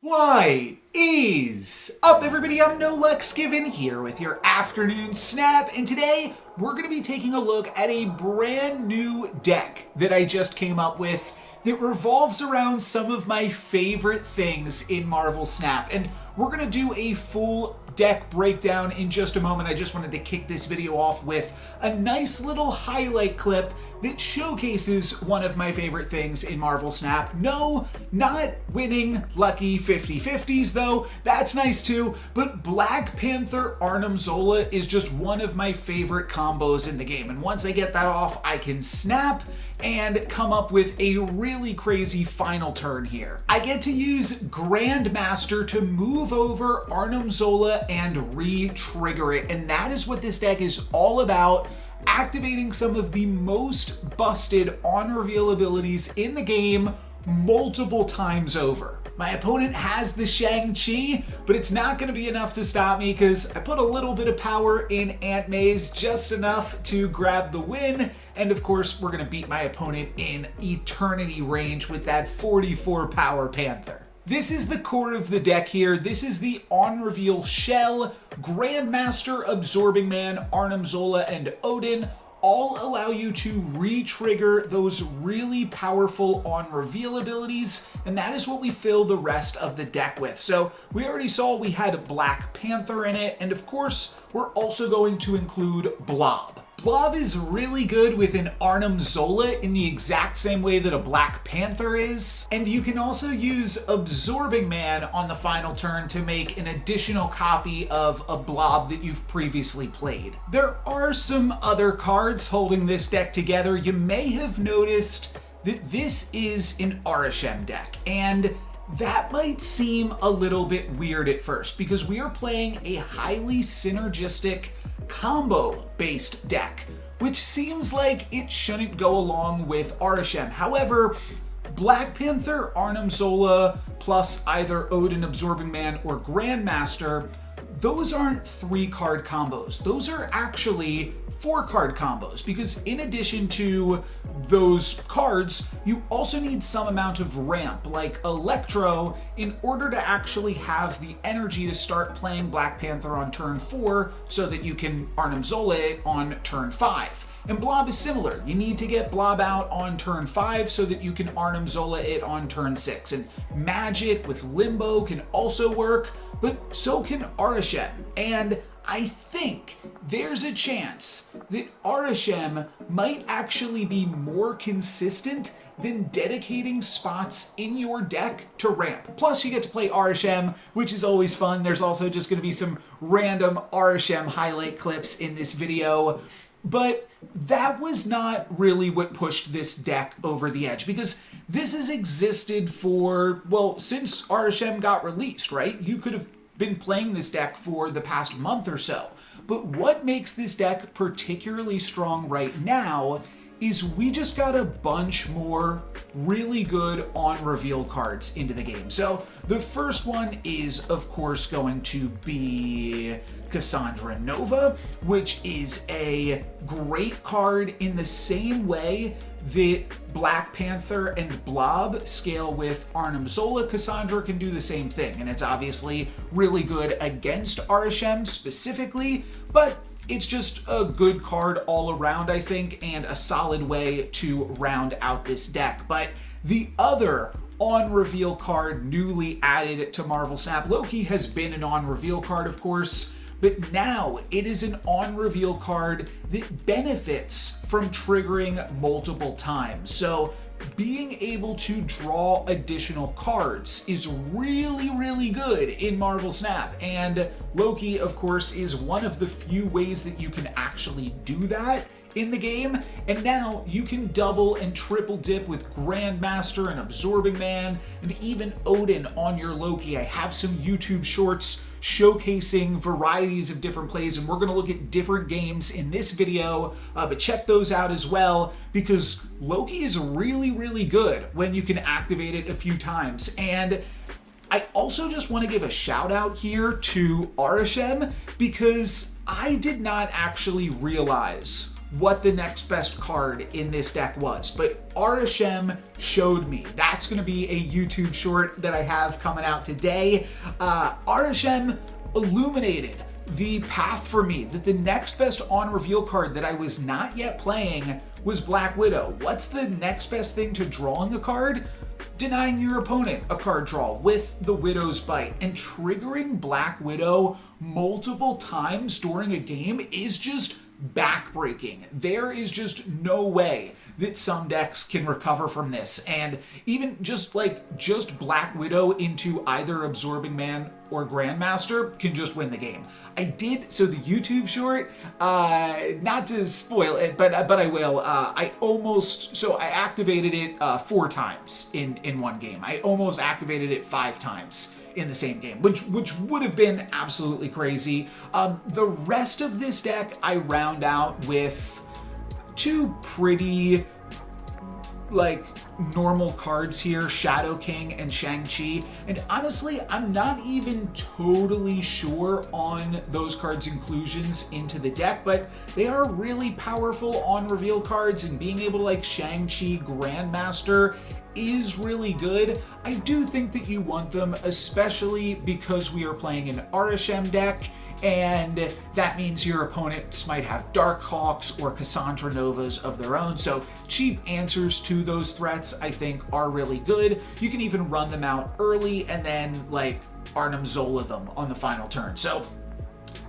What is up, everybody? I'm NoLucksGiven here with your afternoon snap, and today we're going to be taking a look at a brand new deck that I just came up with that revolves around some of my favorite things in Marvel Snap, and we're going to do a full deck breakdown in just a moment. I just wanted to kick this video off with a nice little highlight clip that showcases one of my favorite things in Marvel Snap. No, not winning lucky 50-50s though, that's nice too, but Black Panther Arnim Zola is just one of my favorite combos in the game, and once I get that off, I can snap and come up with a really crazy final turn here. I get to use Grandmaster to move over Arnim Zola and re-trigger it, and that is what this deck is all about, activating some of the most busted on-reveal abilities in the game multiple times over. My opponent has the Shang-Chi, but it's not going to be enough to stop me because I put a little bit of power in Aunt May's, just enough to grab the win, and of course we're going to beat my opponent in Eternity range with that 44 power Panther. This is the core of the deck here. This is the on-reveal Shell, Grandmaster, Absorbing Man, Arnim Zola, and Odin all allow you to re-trigger those really powerful on-reveal abilities, and that is what we fill the rest of the deck with. So we already saw we had Black Panther in it, and of course we're also going to include Blob. Blob is really good with an Arnim Zola in the exact same way that a Black Panther is, and you can also use Absorbing Man on the final turn to make an additional copy of a Blob that you've previously played. There are some other cards holding this deck together. You may have noticed that this is an Arishem deck, and that might seem a little bit weird at first because we are playing a highly synergistic combo-based deck, which seems like it shouldn't go along with Arishem. However, Black Panther, Arnim Zola, plus either Odin, Absorbing Man, or Grandmaster, those aren't 3-card combos. Those are actually 4-card combos, because in addition to those cards, you also need some amount of ramp, like Electro, in order to actually have the energy to start playing Black Panther on turn 4 so that you can Arnim Zola it on turn 5. And Blob is similar. You need to get Blob out on turn 5 so that you can Arnim Zola it on turn 6. And Magic with Limbo can also work, but so can Arishem. And I think there's a chance that Arishem might actually be more consistent than dedicating spots in your deck to ramp. Plus you get to play Arishem, which is always fun. There's also just going to be some random Arishem highlight clips in this video. But that was not really what pushed this deck over the edge, because this has existed for, well, since Arishem got released, right? You could have been playing this deck for the past month or so. But what makes this deck particularly strong right now is we just got a bunch more really good on-reveal cards into the game. So the first one is, of course, going to be Cassandra Nova, which is a great card in the same way that Black Panther and Blob scale with Arnim Zola. Cassandra can do the same thing, and it's obviously really good against Arishem specifically, but it's just a good card all around, I think, and a solid way to round out this deck. But the other on-reveal card newly added to Marvel Snap, Loki has been an on-reveal card, of course, but now it is an on-reveal card that benefits from triggering multiple times. So being able to draw additional cards is really, really good in Marvel Snap. And Loki, of course, is one of the few ways that you can actually do that in the game. And now you can double and triple dip with Grandmaster and Absorbing Man and even Odin on your Loki. I have some YouTube shorts showcasing varieties of different plays, and we're going to look at different games in this video, but check those out as well, because Loki is really, really good when you can activate it a few times. And I also just want to give a shout out here to Arishem, because I did not actually realize what the next best card in this deck was, but Arashem showed me. That's going to be a YouTube short that I have coming out today. Arashem illuminated the path for me that the next best on reveal card that I was not yet playing was Black Widow. What's the next best thing to drawing a card? Denying your opponent a card draw with the Widow's Bite, and triggering Black Widow multiple times during a game is just backbreaking. There is just no way that some decks can recover from this, and even just Black Widow into either Absorbing Man or Grandmaster can just win the game. So the YouTube short, not to spoil it, but I will. I activated it 4 times in one game. I almost activated it 5 times in the same game, which would have been absolutely crazy. The rest of this deck I round out with 2 pretty normal cards here, Shadow King and Shang-Chi, and honestly I'm not even totally sure on those cards' inclusions into the deck, but they are really powerful on reveal cards, and being able to Shang-Chi Grandmaster is really good. I do think that you want them, especially because we are playing an Arashem deck, and that means your opponents might have Darkhawks or Cassandra Novas of their own, so cheap answers to those threats I think are really good. You can even run them out early and then Arnim Zola them on the final turn. So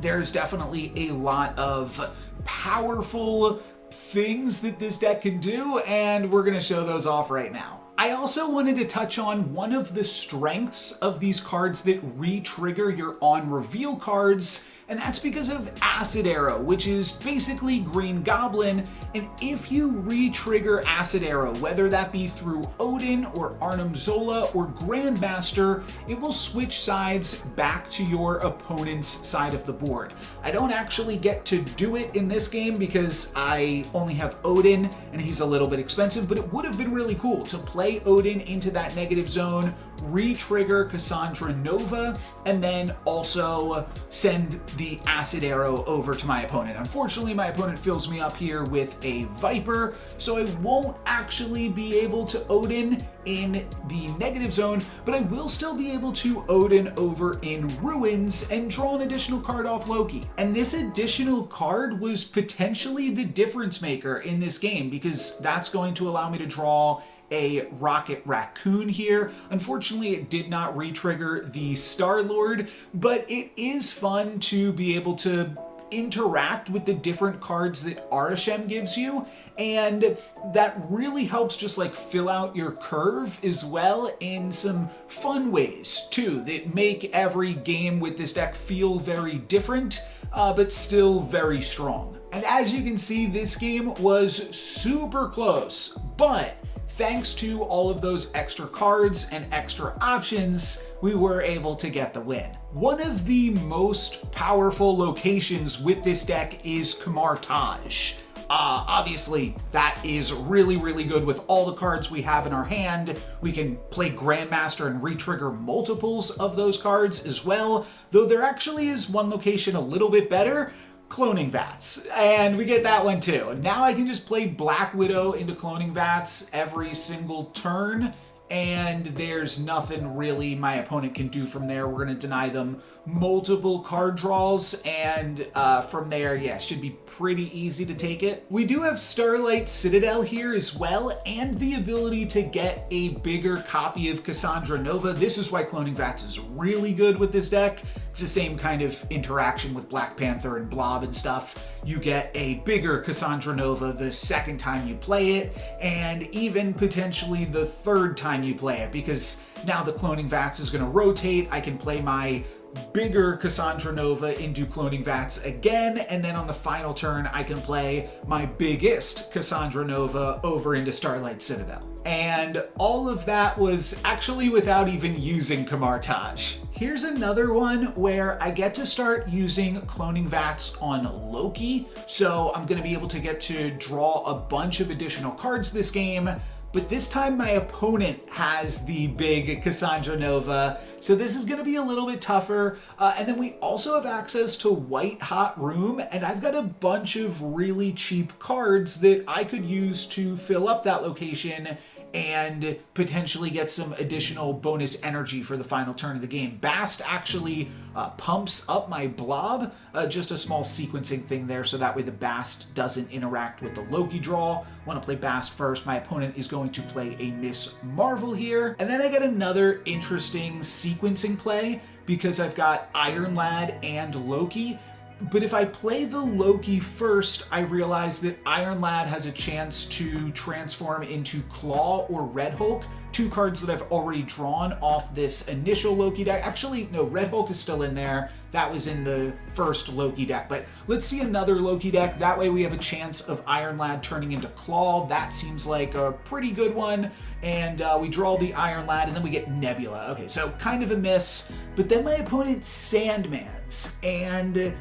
there's definitely a lot of powerful things that this deck can do, and we're going to show those off right now. I also wanted to touch on one of the strengths of these cards that re-trigger your on-reveal cards, and that's because of Acid Arrow, which is basically Green Goblin, and if you re-trigger Acid Arrow, whether that be through Odin or Arnim Zola or Grandmaster, it will switch sides back to your opponent's side of the board. I don't actually get to do it in this game because I only have Odin and he's a little bit expensive, but it would have been really cool to play Odin into that negative zone, re-trigger Cassandra Nova, and then also send the Acid Arrow over to my opponent. Unfortunately, my opponent fills me up here with a Viper, so I won't actually be able to Odin in the negative zone, but I will still be able to Odin over in Ruins and draw an additional card off Loki. And this additional card was potentially the difference maker in this game, because that's going to allow me to draw a Rocket Raccoon here. Unfortunately, it did not re-trigger the Star-Lord, but it is fun to be able to interact with the different cards that Arashem gives you, and that really helps just fill out your curve as well in some fun ways too that make every game with this deck feel very different, but still very strong. And as you can see, this game was super close, but thanks to all of those extra cards and extra options, we were able to get the win. One of the most powerful locations with this deck is Kamar Taj. Obviously, that is really, really good with all the cards we have in our hand. We can play Grandmaster and re-trigger multiples of those cards as well, though there actually is one location a little bit better, Cloning Vats, and we get that one too. Now I can just play Black Widow into Cloning Vats every single turn, and there's nothing really my opponent can do from there. We're going to deny them multiple card draws, and from there, yeah, should be pretty easy to take it. We do have Starlight Citadel here as well, and the ability to get a bigger copy of Cassandra Nova. This is why Cloning Vats is really good with this deck. It's the same kind of interaction with Black Panther and Blob and stuff. You get a bigger Cassandra Nova the second time you play it, and even potentially the third time you play it, because now the Cloning Vats is going to rotate. I can play my bigger Cassandra Nova into Cloning Vats again, and then on the final turn I can play my biggest Cassandra Nova over into Starlight Citadel. And all of that was actually without even using Kamar Taj. Here's another one where I get to start using Cloning Vats on Loki, so I'm going to be able to get to draw a bunch of additional cards this game. but this time my opponent has the big Cassandra Nova, so this is going to be a little bit tougher. And then we also have access to White Hot Room, and I've got a bunch of really cheap cards that I could use to fill up that location and potentially get some additional bonus energy for the final turn of the game. Bast actually pumps up my blob, just a small sequencing thing there, so that way the Bast doesn't interact with the Loki draw. Want to play Bast first. My opponent is going to play a Miss Marvel here, and then I get another interesting sequencing play because I've got Iron Lad and Loki. But if I play the Loki first, I realize that Iron Lad has a chance to transform into Claw or Red Hulk, two cards that I've already drawn off this initial Loki deck. Actually, no, Red Hulk is still in there. That was in the first Loki deck. But let's see another Loki deck. That way we have a chance of Iron Lad turning into Claw. That seems like a pretty good one. And we draw the Iron Lad, and then we get Nebula. Okay, so kind of a miss. But then my opponent Sandmans, and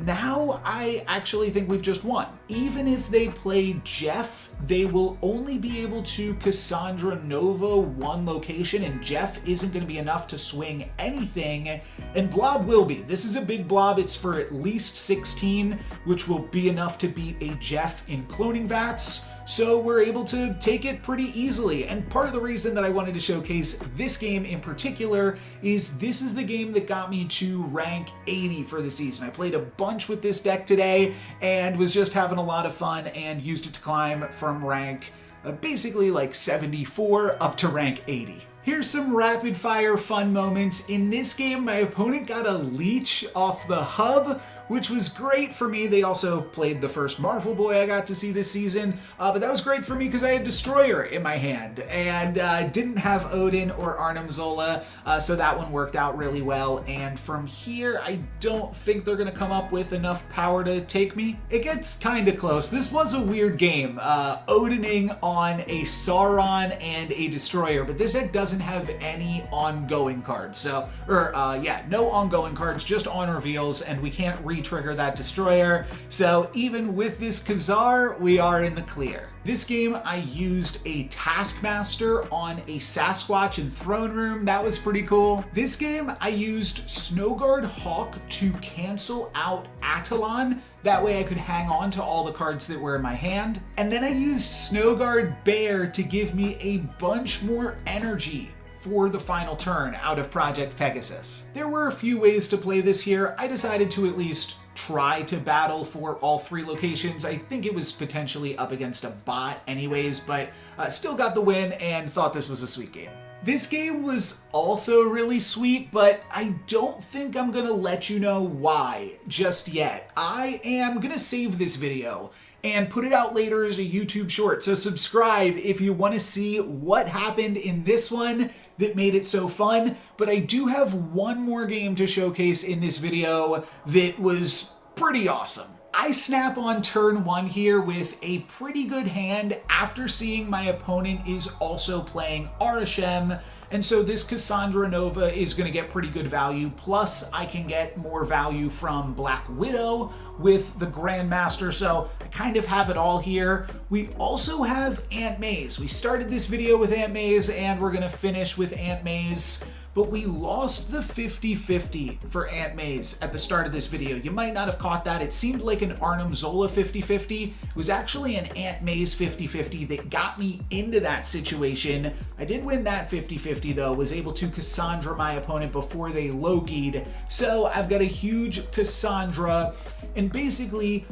now I actually think we've just won. Even if they play Jeff, they will only be able to Cassandra Nova one location, and Jeff isn't going to be enough to swing anything, and Blob will be. This is a big Blob. It's for at least 16, which will be enough to beat a Jeff in cloning vats. So we're able to take it pretty easily. And part of the reason that I wanted to showcase this game in particular is this is the game that got me to rank 80 for the season. I played a bunch with this deck today and was just having a lot of fun and used it to climb from rank basically like 74 up to rank 80. Here's some rapid fire fun moments. In this game, my opponent got a Leech off the hub, which was great for me. They also played the first Marvel Boy I got to see this season, but that was great for me because I had Destroyer in my hand and didn't have Odin or Arnim Zola, so that one worked out really well. And from here, I don't think they're going to come up with enough power to take me. It gets kind of close. This was a weird game, Odining on a Sauron and a Destroyer, but this deck doesn't have any ongoing cards. So, no ongoing cards, just on reveals, and we can't re-trigger that Destroyer. So even with this Khazar, we are in the clear. This game, I used a Taskmaster on a Sasquatch in Throne Room. That was pretty cool. This game, I used Snowguard Hawk to cancel out Attalon. That way I could hang on to all the cards that were in my hand. And then I used Snowguard Bear to give me a bunch more energy for the final turn out of Project Pegasus. There were a few ways to play this here. I decided to at least try to battle for all three locations. I think it was potentially up against a bot anyways, but still got the win and thought this was a sweet game. This game was also really sweet, but I don't think I'm gonna let you know why just yet. I am gonna save this video and put it out later as a YouTube short. So subscribe if you want to see what happened in this one that made it so fun. But I do have one more game to showcase in this video that was pretty awesome. I snap on turn one here with a pretty good hand after seeing my opponent is also playing Arishem. And so this Cassandra Nova is going to get pretty good value. Plus, I can get more value from Black Widow with the Grandmaster. So I kind of have it all here. We also have Aunt May's. We started this video with Aunt May's and we're going to finish with Aunt May's. But we lost the 50-50 for Aunt May's at the start of this video. You might not have caught that. It seemed like an Arnim Zola 50-50. It was actually an Aunt May's 50-50 that got me into that situation. I did win that 50-50 though, was able to Cassandra my opponent before they Loki'd. So I've got a huge Cassandra, and basically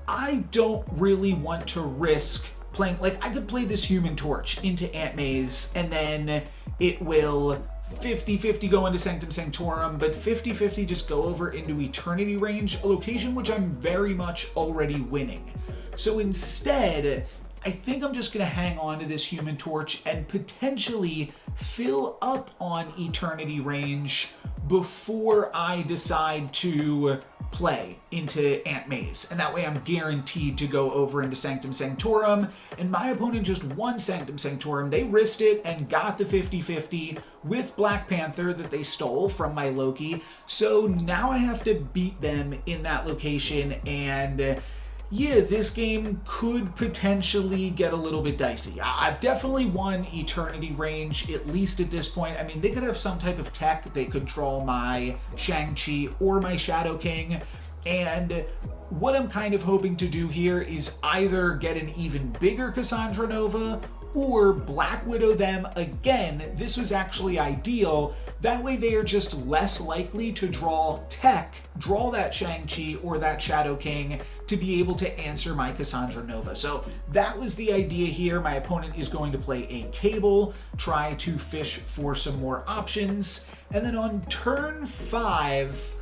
I don't really want to risk playing, like I could play this Human Torch into Aunt May's and then it will 50-50 go into Sanctum Sanctorum, but 50-50 just go over into Eternity Range, a location which I'm very much already winning. So instead, I think I'm just going to hang on to this Human Torch and potentially fill up on Eternity Range before I decide to play into Aunt May's. And that way I'm guaranteed to go over into Sanctum Sanctorum. And my opponent just won Sanctum Sanctorum. They risked it and got the 50-50 with Black Panther that they stole from my Loki. So now I have to beat them in that location, and yeah, this game could potentially get a little bit dicey. I've definitely won Eternity Range, at least at this point. I mean, they could have some type of tech. They could draw my Shang-Chi or my Shadow King. And what I'm kind of hoping to do here is either get an even bigger Cassandra Nova or Black Widow them again. This was actually ideal. That way they are just less likely to draw tech, draw that Shang-Chi or that Shadow King to be able to answer my Cassandra Nova. So that was the idea here. My opponent is going to play a Cable, try to fish for some more options. And then on turn 5,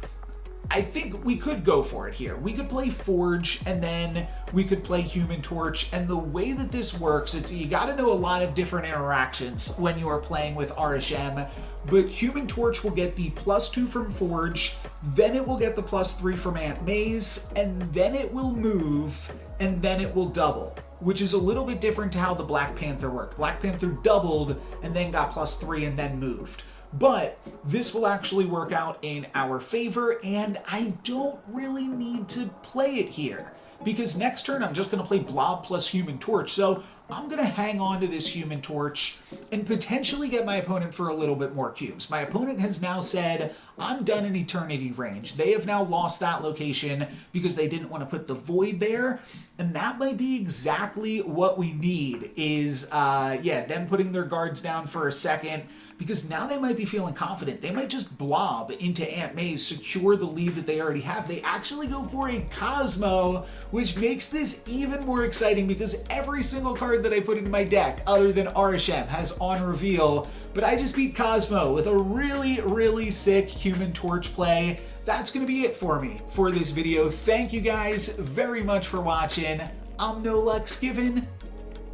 I think we could go for it here. We could play Forge, and then we could play Human Torch. And the way that this works, you got to know a lot of different interactions when you are playing with RSM. But Human Torch will get the +2 from Forge, then it will get the +3 from Aunt May's, and then it will move, and then it will double, which is a little bit different to how the Black Panther worked. Black Panther doubled, and then got +3, and then moved. But this will actually work out in our favor, and I don't really need to play it here, because next turn I'm just going to play Blob plus Human Torch. So I'm going to hang on to this Human Torch and potentially get my opponent for a little bit more cubes. My opponent has now said, I'm done in Eternity Range. They have now lost that location because they didn't want to put the Void there. And that might be exactly what we need is, them putting their guards down for a second, because now they might be feeling confident. They might just blob into Aunt May's, secure the lead that they already have. They actually go for a Cosmo, which makes this even more exciting because every single card that I put into my deck, other than Arishem, has on reveal. But I just beat Cosmo with a really, really sick Human Torch play. That's going to be it for me for this video. Thank you guys very much for watching. I'm NoLucksGiven.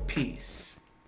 Peace.